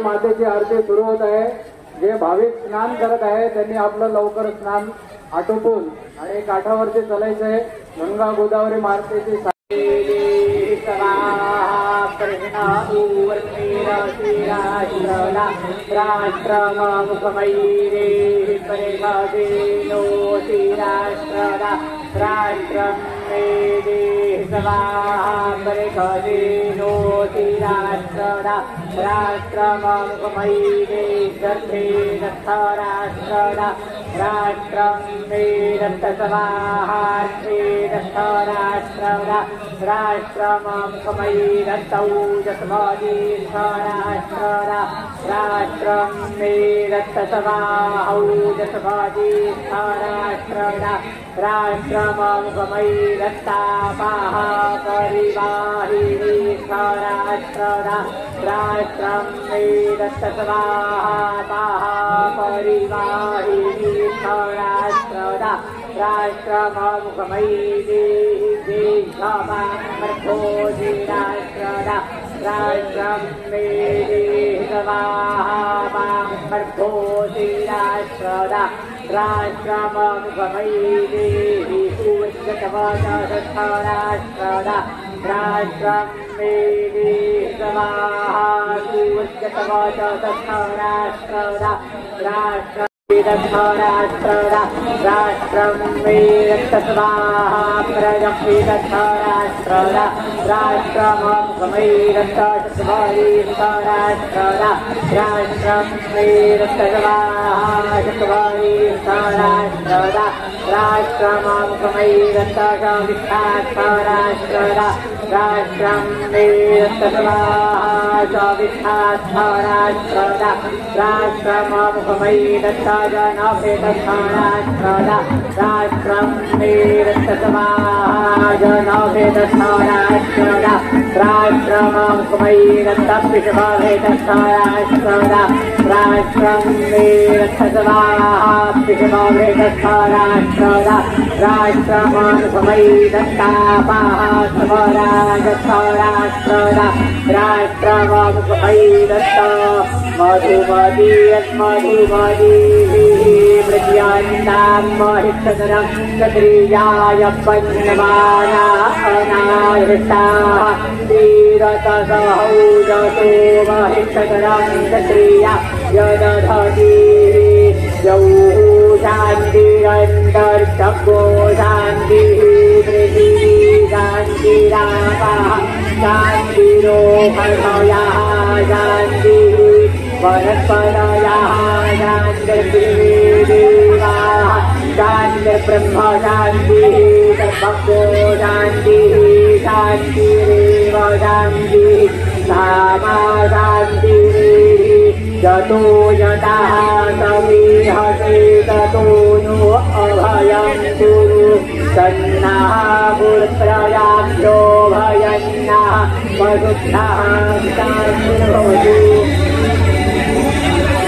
मातेची आरती सुरू होत आहे। जे भाविक स्नान करत आहे त्यांनी आपलं लवकर स्नान आटोपून आणि काठावरती चालायचं आहे। गंगा गोदावरी मातेची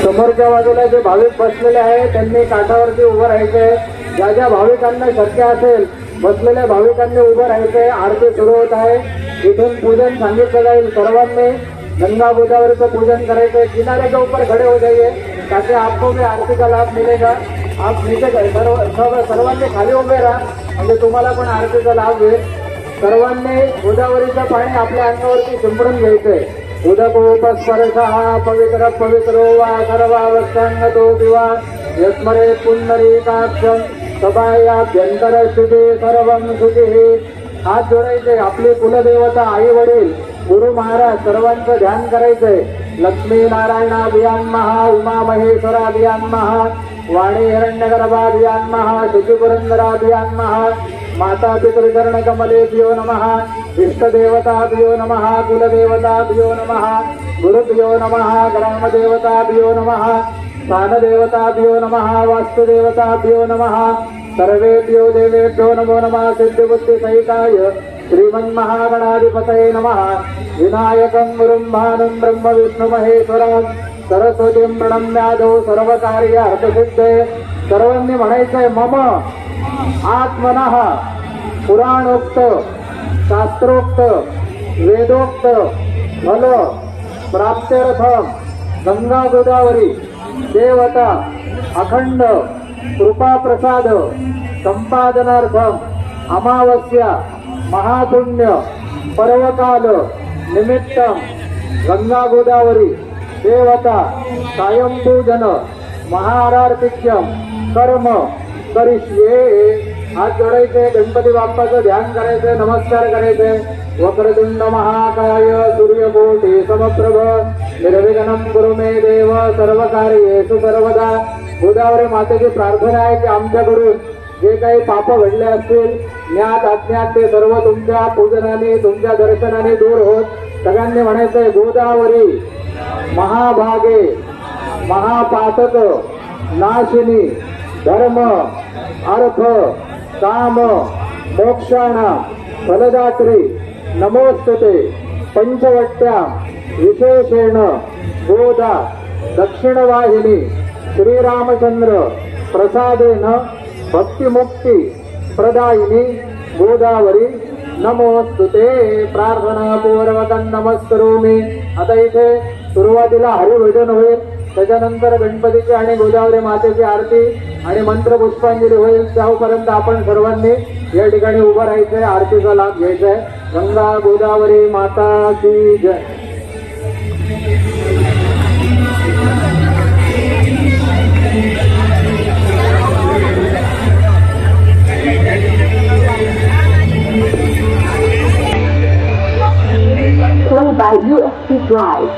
समोरच्या बाजूला जे भाविक बसलेले आहेत त्यांनी काठावरती उभं राहायचंय। ज्या ज्या भाविकांना शक्य असेल बसलेल्या भाविकांनी उभं राहायचंय। आरती सुरू होत आहे। इथून पूजन सांगितलं जाईल। सर्वांनी गंगा गोदावरीचं पूजन करायचंय। किनारे के ऊपर खड़े हो जाइए ताकि आपको भी आरती का लाभ मिलेगा। आप नीचे सर्वांनी खाली उभे राहा म्हणजे तुम्हाला पण आरतीचा लाभ मिळेल। सर्वांनी गोदावरीचं पाणी आपल्या अंगावरती शिंपडून घ्यायचंय। उदकोपस्पर्शः पवित्र पवित्रो वा सर्वावस्थांगतो विवा यस्मरे पुंडरीकाक्षं सभायाभ्यंतर शुद्धे सर्वं शुचिः। हात जोडायचे। आपले कुलदेवता आई वडील गुरु महाराज सर्वांचं ध्यान करायचंय। लक्ष्मी नारायणाभियान महा उमा महेश्वराभियान महा वाणी हिरण्यगर्भाभियान महा शुचिपुरंदराभियान महा माता पितृचरण कमलेभ्यो नमः इष्टदेवताभ्यो नमः कुलदेवताभ्यो नमः गुरुभ्यो नमः ग्रामदेवताभ्यो नमः स्थानदेवताभ्यो नमः वास्तुदेवताभ्यो नमः सर्वेभ्यो देवेभ्यो नमो नमः सिद्धिबुद्धिसहिताय श्रीमन्महागणाधिपतये नमः। विनायकं गुरुं भानुं ब्रह्म विष्णु महेश्वरं सरस्वती प्रणम्यादो सर्व कार्य अर्थसिद्धे. सर्वांनी म्हणायचंय मम आत्मनः पुराणोक्त शास्त्रोक्त वेदोक्त फल प्राप्त्यर्थम गंगा गोदावरी देवता अखंड कृपा प्रसाद संपादनार्थम अमावस्या महापुण्य पर्वकाल निमित्तम गंगा गोदावरी देवता सायंपूजन महाआरार्तिक्यम कर्म करिष्ये. हात जोडायचे, गणपती बाप्पाचं ध्यान करायचं, नमस्कार करायचे. वक्रतुंड महाकाय सूर्यकोटी समप्रभ निर्विघ्नं कुरु मे देव सर्व कार्येषु सर्वदा. गोदावरी मातेची प्रार्थना आहे की आमच्याकडून जे काही पाप घडले असतील ज्ञात अज्ञात ते सर्व तुमच्या पूजनाने तुमच्या दर्शनाने दूर होत. सगळ्यांनी म्हणायचंय गोदावरी महाभागे महापातक नाशिनी धर्म अर्थ काम मोक्षाणा फलदात्री नमोस्तुते. पंचवट्या विशेषेण गोदा दक्षिणवाहिनी श्रीरामचंद्र प्रसादेन भक्तिमुक्ती प्रदायिनी गोदावरी नमोस्तुते. प्रार्थनापूर्वकं नमस्करोमि. आता इथे सुरुवातीला हरिभजन होईल, त्याच्यानंतर गणपतीची आणि गोदावरी मातेची आरती आणि मंत्र पुष्पांजली होईल. त्यापर्यंत आपण सर्वांनी या ठिकाणी उभं राहायचंय, आरतीचा लाभ घ्यायचा आहे. गंगा गोदावरी माता की जय. Play by USB Drive.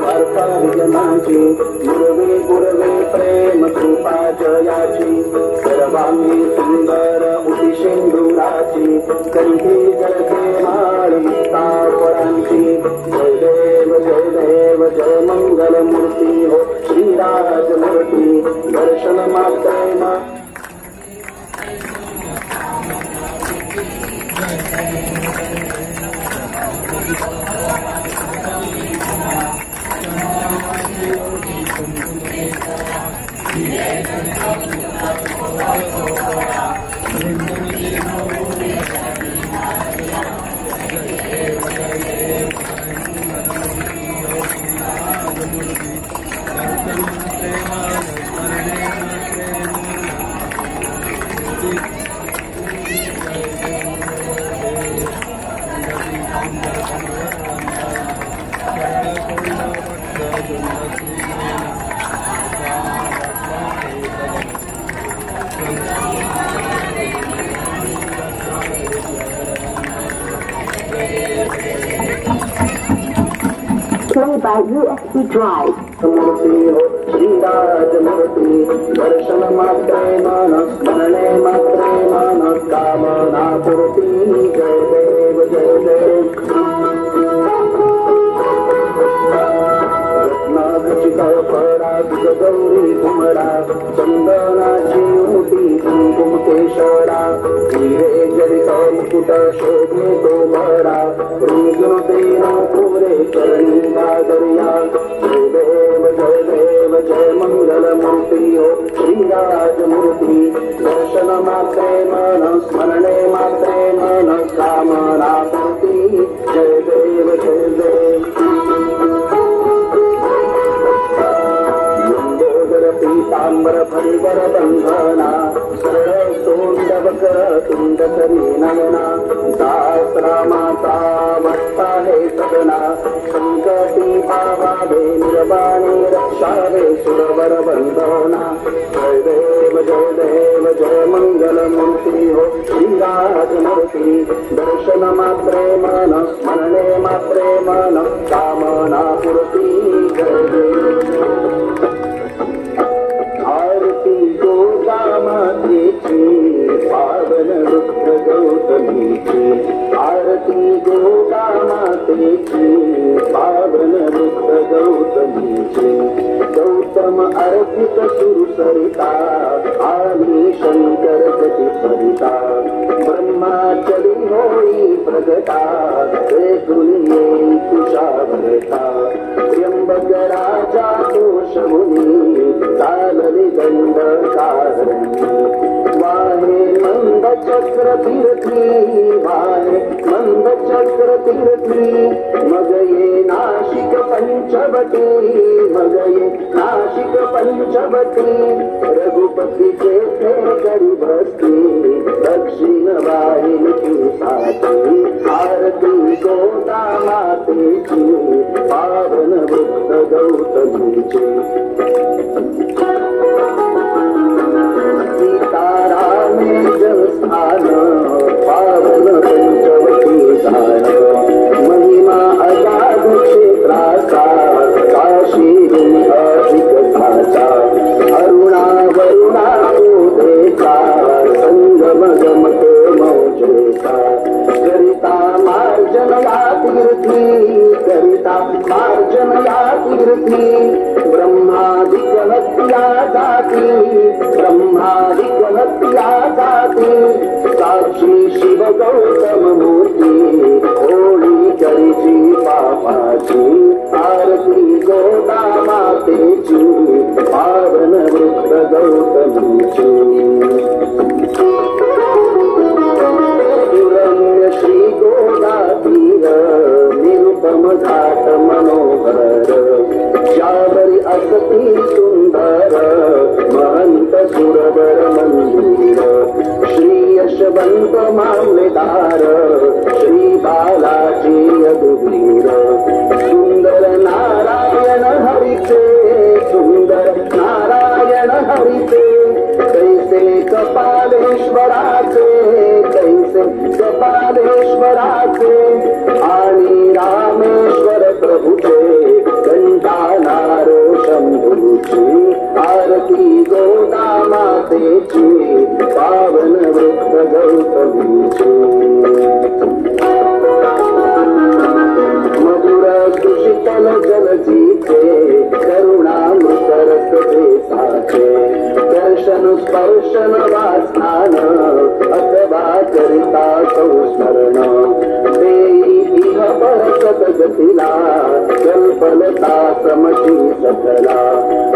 वार्ता विजनाची गुरवे गुरवे प्रेम कृपा जयाची सर्वांगी सुंदर उटी शेंदुराची कंठी जळके माळ मुक्ता फळांची जय देव जय मंगल मूर्ती हो श्रीराज मूर्ती दर्शन मात्रेमा Play by USB drive. मूर्ती हो श्रीराज मूर्ती दर्शन मात्रे मन स्मरणे मात्रे मन कामना पूर्ती जय देव रत्नाखचित फळा गौरी घुमडा चंदनाची मुठी कुंकुम केशरा हिरे जडित मुकुट शोभे तो भरा रुंजून तेन पुरे चरणी गादर्या जय देव जय मंगल मूर्ती हो श्रीराज मूर्ती दर्शन मात्रे मन स्मरणे मात्रे मन कामना पूर्ती जय देव पीतांबर फणिवर बंधना सरळ सोंड वकर तुंड करी नयना दास रामाचा भक्ता हे सदना संकटी पावावे निर्वाणी रक्षावे सुरवर बंधना जय देव जय मंगल मूर्ती हो श्रीराज मूर्ती दर्शन मात्रे मन स्मरणे मात्रे मन कामना पूर्ती जय देव आरती गोदामातेची पावन रुद्र गौतमीची आरती गोदामातेची पावन रुद्र गौतमीची गौतम अर्पित सुरसरिता आणि शंकर गती फरिता ब्रह्माचरी होई प्रगटा ते दुनिये तुषावरता त्र्यंबक राजा दोषमुनी चालली दंड कारणी वाहे मंद चक्र तीर्थी वाहे मंद चक्र तीर्थी मग ये नाशिक पंचवटी मग ये नाशिक पंचवटी रघुपतीचे थे करी बसती दक्षिण वाहिनी साठी आरती गोदा मातेची पावन वृद्ध गौतमीची सीतारामे जलस्थान पावन पंचवटी गान महिमा अगाध क्षेत्राचा काशी शिखराचा अरुणा वरुणा उदेचा संगम गमतो मौजेचा करिता मार्जन या तीर्थी करिता मार्जन या तीर्थी ब्रह्मादिक हत्या जाती ब्रह्मादिक हत्या जाती साक्षी शिव गौतम मूर्ती होळी करीची पापाची आरती गोदा मातेची पावन वृद्ध गौतमीची रम्य श्री गोदा तीर निरुपम घाट मनोहर ज्यावरी असती सुंदर महंत सुरवर मंदिर श्री यशवंत मामलेदार श्री बालाजी यदुवीर सुंदर नारायण हरिचे सुंदर नारायण हरिचे कैसे कपालेश्वराचे कैसे कपालेश्वराचे आणि रामेश्वर प्रभूचे स्पर्शन वास्थान अथवा चरिता संस्मरण देई इह परसत गतीला कल्पलता समची सफला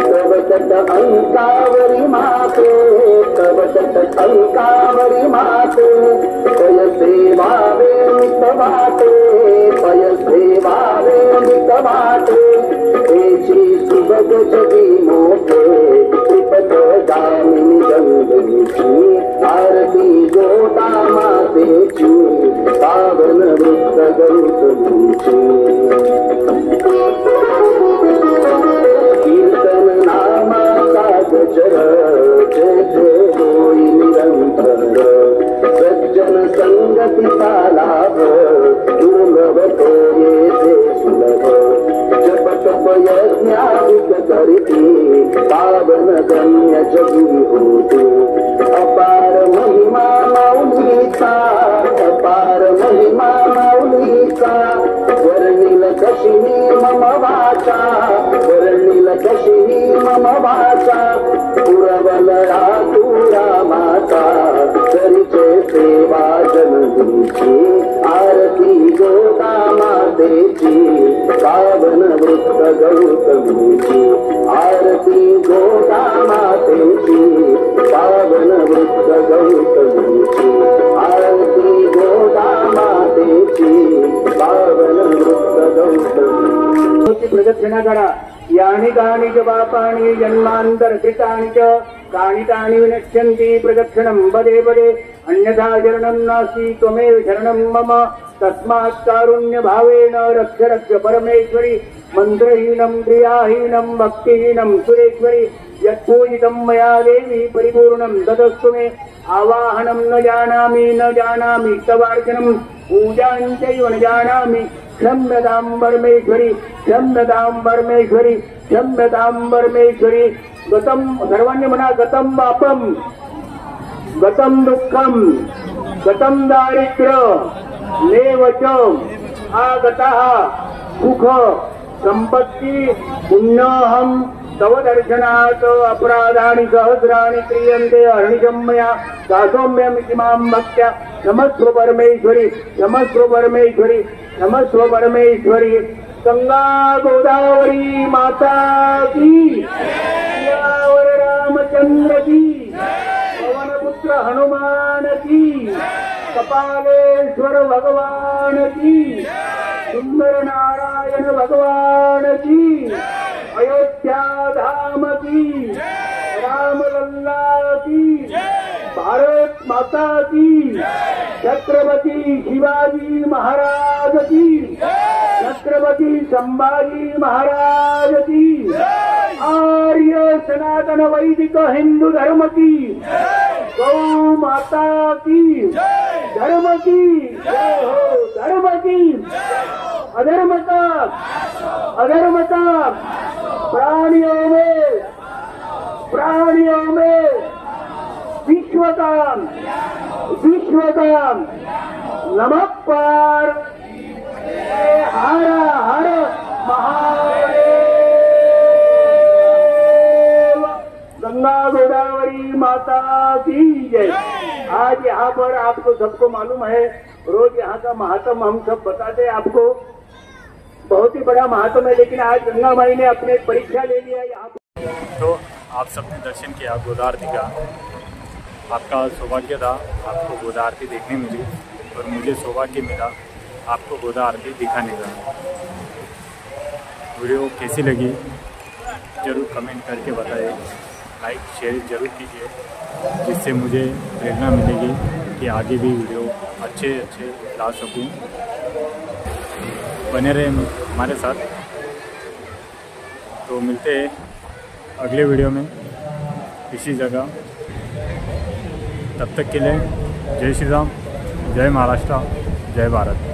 तव तट अंकावरी माते तव तट अंकावरी माते पय सेवावे मितवाटे पय सेवावे मितवाटे तेची सुभग जगी मोठे त्रिपद दामिनी गंगेची आरती गोदा मातेची पावन वृत्त गौतमीची कीर्तन नामाचा गजर जेथे होई निरंतर सज्जन संगतीचा लाभ दुर्लभ तो येथे सुलभ जप तप यज्ञाधिक करीती पावन गम्य जगी होती अपार महिमा माऊलीचा अपार महिमा माऊलीचा वर्णिल कशी मम वाचा वर्णिल कशी मम वाचा पुरवलया तू रामाचा करीचे सेवा जननीची आरती गोदा मातेची पावन वृत्त गौतमीची आरती गोदा मातेची पावन वृत्त गौतमीची आरती गोदा मातेची पावन वृत्त गौतमीची प्रदक्षिणा करा यानि कानि च पापानि जन्मांतर कृतानि च कानि तानि विनश्यन्ति प्रदक्षिणं पदे पदे अन्यथा शरणं नास्ति त्वमेव शरणं मम तस्मात् कारुण्य भावेन रक्ष रक्ष परमेश्वरी मंत्रहीनं क्रियाहीनं भक्तिहीनं सुरेश्वरी यत्पूजितं मया देवी परिपूर्णं तदस्तु मे आवाहनं न जानामि तवार्चनं पूजां चैव न जानामि क्षम्यतां परमेश्वरी क्षम्यतां परमेश्वरी क्षम्यतां परमेश्वरी गतं सर्वांनी म्हणा गतं पापं गतं दुःखं गतं दारिद्र्य नेवच आगतः सुख संपत्ति पुण्यहं तव दर्शनात् अपराधानि सहस्राणि क्रियन्ते अहर्निशं मया दासोम्यमिति मां भक्त्या क्षमस्व परमेश्वरी क्षमस्व परमेश्वरी क्षमस्व परमेश्वरी गंगा गोदावरी माता की सियावर रामचंद्र की पवनपुत्र हनुमान की कपालेश्वर भगवान की सुंदर नारायण भगवान की अयोध्या धाम की रामलल्ला की भारत माता की छत्रपति शिवाजी महाराज की छत्रपति संभाजी महाराज की आर्य सनातन वैदिक हिंदू धर्म की गौ माता की धर्म की जय हो धर्म की अधर्म का प्राणियों में विश्व का नमः पार हर हर महादेव गंगा गोदावरी माता की जय। आज यहाँ पर आपको सबको मालूम है रोज यहाँ का महात्म हम सब बताते हैं आपको बहुत ही बड़ा महात्म है लेकिन आज गंगा माई ने अपने परीक्षा ले लिया यहाँ तो आप सबने दर्शन किया गोदा आरती का। आपका सौभाग्य था आपको गोदा आरती देखने मिली और मुझे सौभाग्य मिला आपको गोदा आरती दिखाने का। वीडियो कैसी लगी ज़रूर कमेंट करके बताइए, लाइक शेयर ज़रूर कीजिए जिससे मुझे प्रेरणा मिलेगी कि आगे भी वीडियो अच्छे ला सकूं। बने रहे हमारे साथ। तो मिलते हैं अगले वीडियो में इसी जगह। तब तक के लिए जय श्री राम, जय महाराष्ट्र, जय भारत।